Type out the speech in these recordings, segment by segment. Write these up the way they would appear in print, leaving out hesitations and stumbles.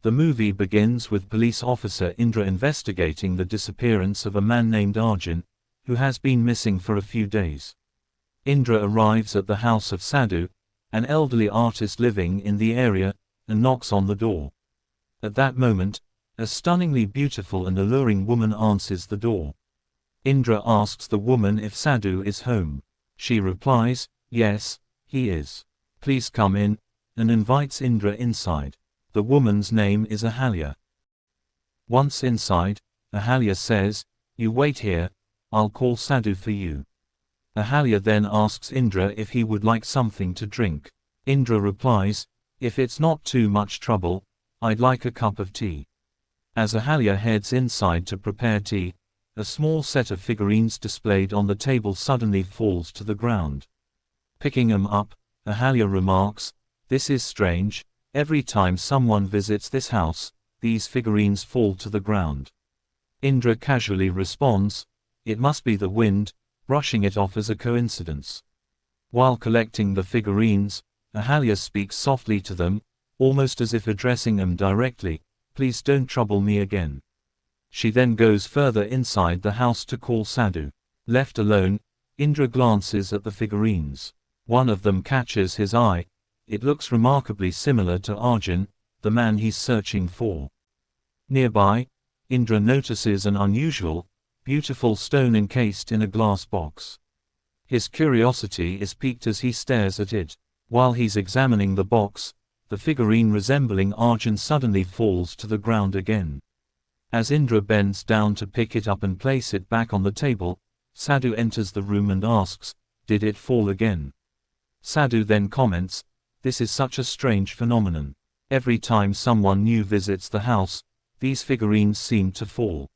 The movie begins with police officer Indra investigating the disappearance of a man named Arjun, who has been missing for a few days. Indra arrives at the house of Sadhu, an elderly artist living in the area, and knocks on the door. At that moment, a stunningly beautiful and alluring woman answers the door. Indra asks the woman if Sadhu is home. She replies, "Yes, he is. Please come in," and invites Indra inside. The woman's name is Ahalya. Once inside, Ahalya says, "You wait here, I'll call Sadhu for you." Ahalya then asks Indra if he would like something to drink. Indra replies, "If it's not too much trouble, I'd like a cup of tea." As Ahalya heads inside to prepare tea, a small set of figurines displayed on the table suddenly falls to the ground. Picking them up, Ahalya remarks, "This is strange, every time someone visits this house, these figurines fall to the ground." Indra casually responds, "It must be the wind," brushing it off as a coincidence. While collecting the figurines, Ahalya speaks softly to them, almost as if addressing them directly, "Please don't trouble me again." She then goes further inside the house to call Sadhu. Left alone, Indra glances at the figurines. One of them catches his eye. It looks remarkably similar to Arjun, the man he's searching for. Nearby, Indra notices an unusual, beautiful stone encased in a glass box. His curiosity is piqued as he stares at it. While he's examining the box, the figurine resembling Arjun suddenly falls to the ground again. As Indra bends down to pick it up and place it back on the table, Sadhu enters the room and asks, "Did it fall again?" Sadhu then comments, "This is such a strange phenomenon. Every time someone new visits the house, these figurines seem to fall."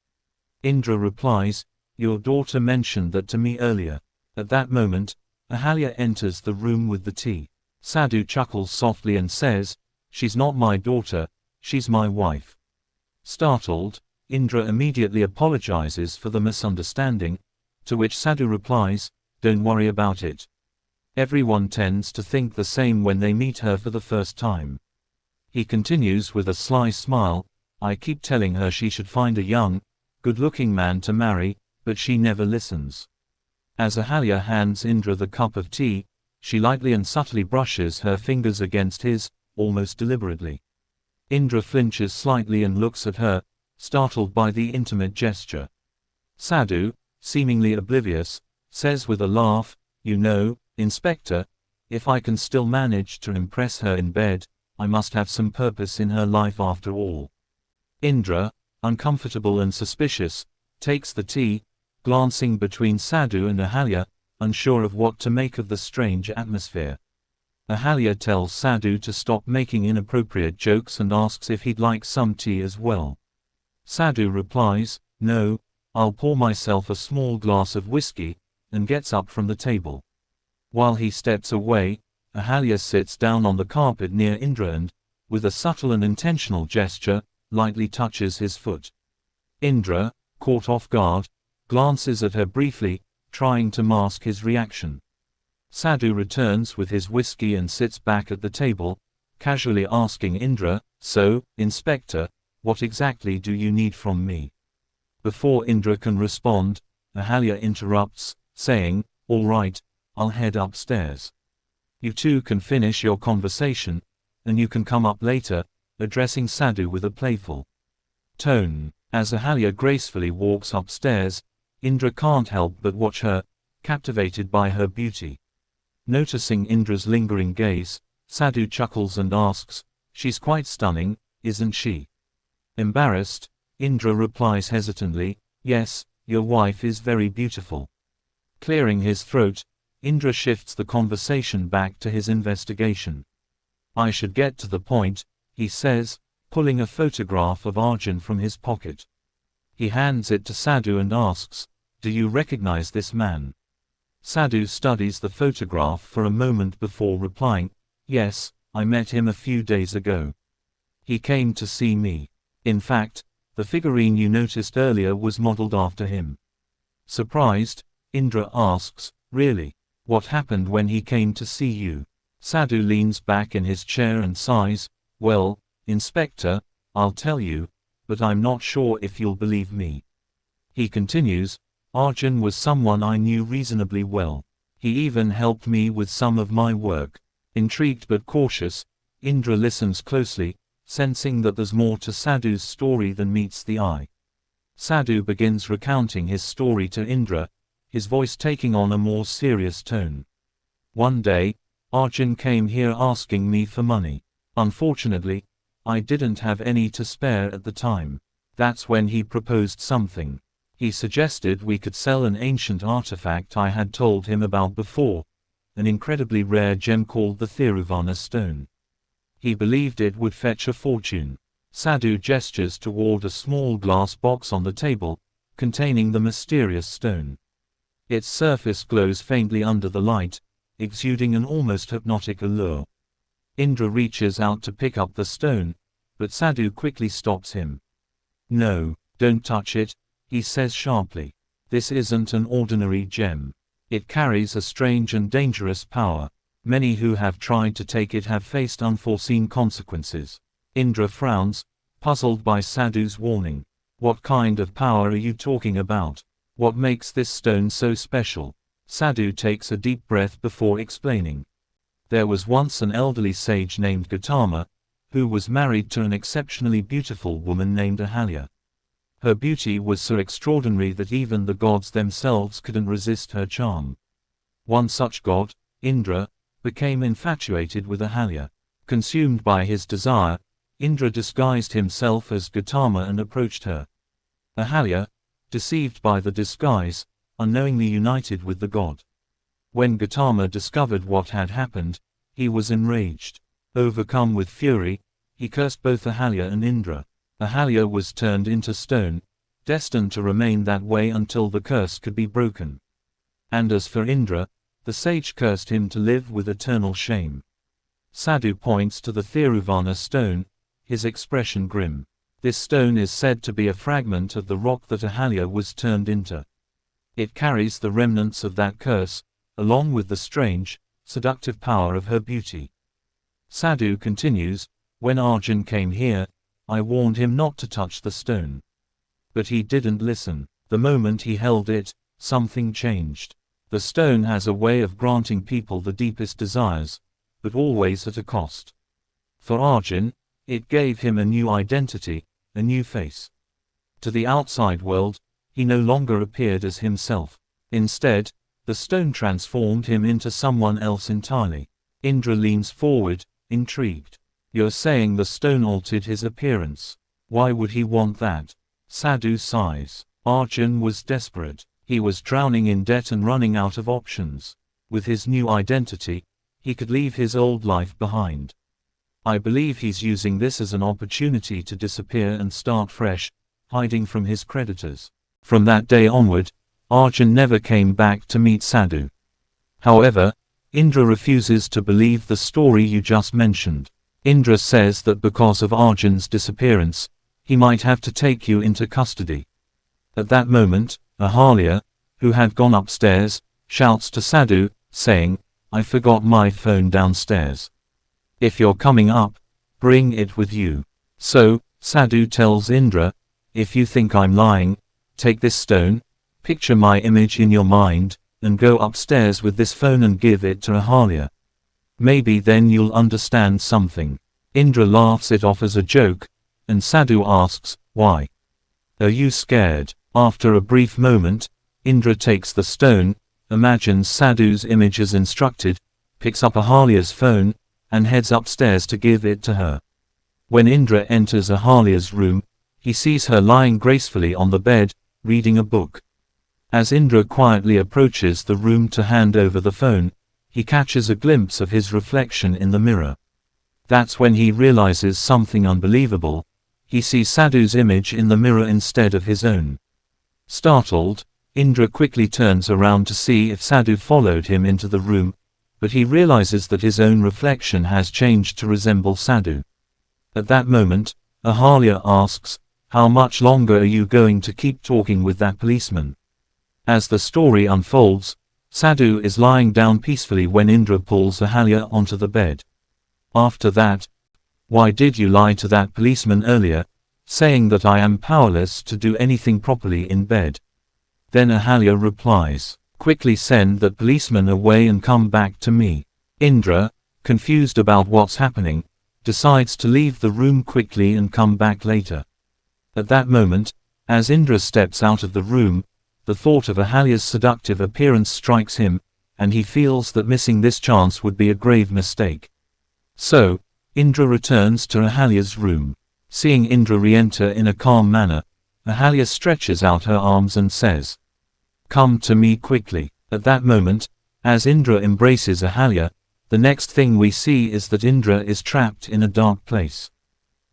Indra replies, "Your daughter mentioned that to me earlier." At that moment, Ahalya enters the room with the tea. Sadhu chuckles softly and says, "She's not my daughter, she's my wife." Startled, Indra immediately apologizes for the misunderstanding, to which Sadhu replies, "Don't worry about it. Everyone tends to think the same when they meet her for the first time." He continues with a sly smile, "I keep telling her she should find a young, good-looking man to marry, but she never listens." As Ahalya hands Indra the cup of tea, she lightly and subtly brushes her fingers against his, almost deliberately. Indra flinches slightly and looks at her, startled by the intimate gesture. Sadhu, seemingly oblivious, says with a laugh, "You know, Inspector, if I can still manage to impress her in bed, I must have some purpose in her life after all." Indra, uncomfortable and suspicious, takes the tea, glancing between Sadhu and Ahalya, unsure of what to make of the strange atmosphere. Ahalya tells Sadhu to stop making inappropriate jokes and asks if he'd like some tea as well. Sadhu replies, "No, I'll pour myself a small glass of whiskey," and gets up from the table. While he steps away, Ahalya sits down on the carpet near Indra and, with a subtle and intentional gesture, lightly touches his foot. Indra, caught off guard, glances at her briefly, trying to mask his reaction. Sadhu returns with his whiskey and sits back at the table, casually asking Indra, "So, Inspector, what exactly do you need from me?" Before Indra can respond, Ahalya interrupts, saying, "All right, I'll head upstairs. You two can finish your conversation, and you can come up later," addressing Sadhu with a playful tone. As Ahalya gracefully walks upstairs, Indra can't help but watch her, captivated by her beauty. Noticing Indra's lingering gaze, Sadhu chuckles and asks, "She's quite stunning, isn't she?" Embarrassed, Indra replies hesitantly, "Yes, your wife is very beautiful." Clearing his throat, Indra shifts the conversation back to his investigation. "I should get to the point," he says, pulling a photograph of Arjun from his pocket. He hands it to Sadhu and asks, "Do you recognize this man?" Sadhu studies the photograph for a moment before replying, "Yes, I met him a few days ago. He came to see me. In fact, the figurine you noticed earlier was modeled after him." Surprised, Indra asks, "Really? What happened when he came to see you?" Sadhu leans back in his chair and sighs, "Well, Inspector, I'll tell you, but I'm not sure if you'll believe me. He continues, Arjun was someone I knew reasonably well. He even helped me with some of my work. Intrigued but cautious, Indra listens closely, sensing that there's more to Sadhu's story than meets the eye. Sadhu begins recounting his story to Indra, his voice taking on a more serious tone. One day, Arjun came here asking me for money. Unfortunately, I didn't have any to spare at the time. That's when he proposed something. He suggested we could sell an ancient artifact I had told him about before, an incredibly rare gem called the Thiruvana stone. He believed it would fetch a fortune. Sadhu gestures toward a small glass box on the table, containing the mysterious stone. Its surface glows faintly under the light, exuding an almost hypnotic allure. Indra reaches out to pick up the stone, but Sadhu quickly stops him. No, don't touch it, he says sharply. This isn't an ordinary gem. It carries a strange and dangerous power. Many who have tried to take it have faced unforeseen consequences. Indra frowns, puzzled by Sadhu's warning. What kind of power are you talking about? What makes this stone so special? Sadhu takes a deep breath before explaining. There was once an elderly sage named Gautama, who was married to an exceptionally beautiful woman named Ahalya. Her beauty was so extraordinary that even the gods themselves couldn't resist her charm. One such god, Indra, became infatuated with Ahalya. Consumed by his desire, Indra disguised himself as Gautama and approached her. Ahalya, deceived by the disguise, unknowingly united with the god. When Gautama discovered what had happened, he was enraged. Overcome with fury, he cursed both Ahalya and Indra. Ahalya was turned into stone, destined to remain that way until the curse could be broken. And as for Indra, the sage cursed him to live with eternal shame. Sadhu points to the Thiruvana stone, his expression grim. This stone is said to be a fragment of the rock that Ahalya was turned into. It carries the remnants of that curse, along with the strange, seductive power of her beauty. Sadhu continues, when Arjun came here, I warned him not to touch the stone. But he didn't listen. The moment he held it, something changed. The stone has a way of granting people the deepest desires, but always at a cost. For Arjun, it gave him a new identity, a new face. To the outside world, he no longer appeared as himself. Instead, the stone transformed him into someone else entirely. Indra leans forward, intrigued. You're saying the stone altered his appearance. Why would he want that? Sadhu sighs. Arjun was desperate. He was drowning in debt and running out of options. With his new identity, he could leave his old life behind. I believe he's using this as an opportunity to disappear and start fresh, hiding from his creditors. From that day onward, Arjun never came back to meet Sadhu. However, Indra refuses to believe the story you just mentioned. Indra says that because of Arjun's disappearance, he might have to take you into custody. At that moment, Ahalya, who had gone upstairs, shouts to Sadhu, saying, I forgot my phone downstairs. If you're coming up, bring it with you. So, Sadhu tells Indra, if you think I'm lying, take this stone, picture my image in your mind, and go upstairs with this phone and give it to Ahalya. Maybe then you'll understand something. Indra laughs it off as a joke, and Sadhu asks, why? Are you scared? After a brief moment, Indra takes the stone, imagines Sadhu's image as instructed, picks up Ahalya's phone, and heads upstairs to give it to her. When Indra enters Ahalya's room, he sees her lying gracefully on the bed, reading a book. As Indra quietly approaches the room to hand over the phone, he catches a glimpse of his reflection in the mirror. That's when he realizes something unbelievable. He sees Sadhu's image in the mirror instead of his own. Startled, Indra quickly turns around to see if Sadhu followed him into the room, but he realizes that his own reflection has changed to resemble Sadhu. At that moment, Ahalya asks, how much longer are you going to keep talking with that policeman? As the story unfolds, Sadhu is lying down peacefully when Indra pulls Ahalya onto the bed. After that, Why did you lie to that policeman earlier, saying that I am powerless to do anything properly in bed? Then Ahalya replies, quickly send that policeman away and come back to me. Indra, confused about what's happening, decides to leave the room quickly and come back later. At that moment, as Indra steps out of the room, the thought of Ahalya's seductive appearance strikes him, and he feels that missing this chance would be a grave mistake. So, Indra returns to Ahalya's room. Seeing Indra re-enter in a calm manner, Ahalya stretches out her arms and says, "Come to me quickly." At that moment, as Indra embraces Ahalya, the next thing we see is that Indra is trapped in a dark place.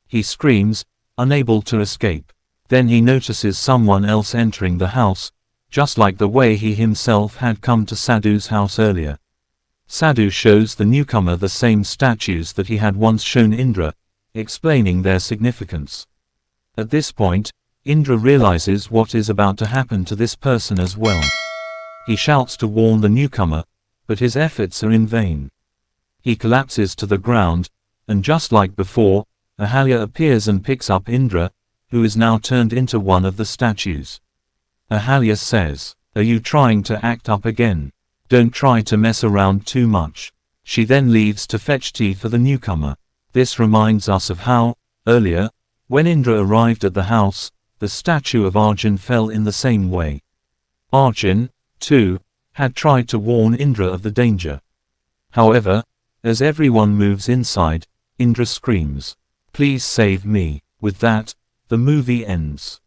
He screams, unable to escape. Then he notices someone else entering the house, just like the way he himself had come to Sadhu's house earlier. Sadhu shows the newcomer the same statues that he had once shown Indra, explaining their significance. At this point, Indra realizes what is about to happen to this person as well. He shouts to warn the newcomer, but his efforts are in vain. He collapses to the ground, and just like before, Ahalya appears and picks up Indra, who is now turned into one of the statues. Ahalya says, "Are you trying to act up again? Don't try to mess around too much." She then leaves to fetch tea for the newcomer. This reminds us of how, earlier, when Indra arrived at the house, the statue of Arjun fell in the same way. Arjun, too, had tried to warn Indra of the danger. However, as everyone moves inside, Indra screams, "Please save me." With that, the movie ends.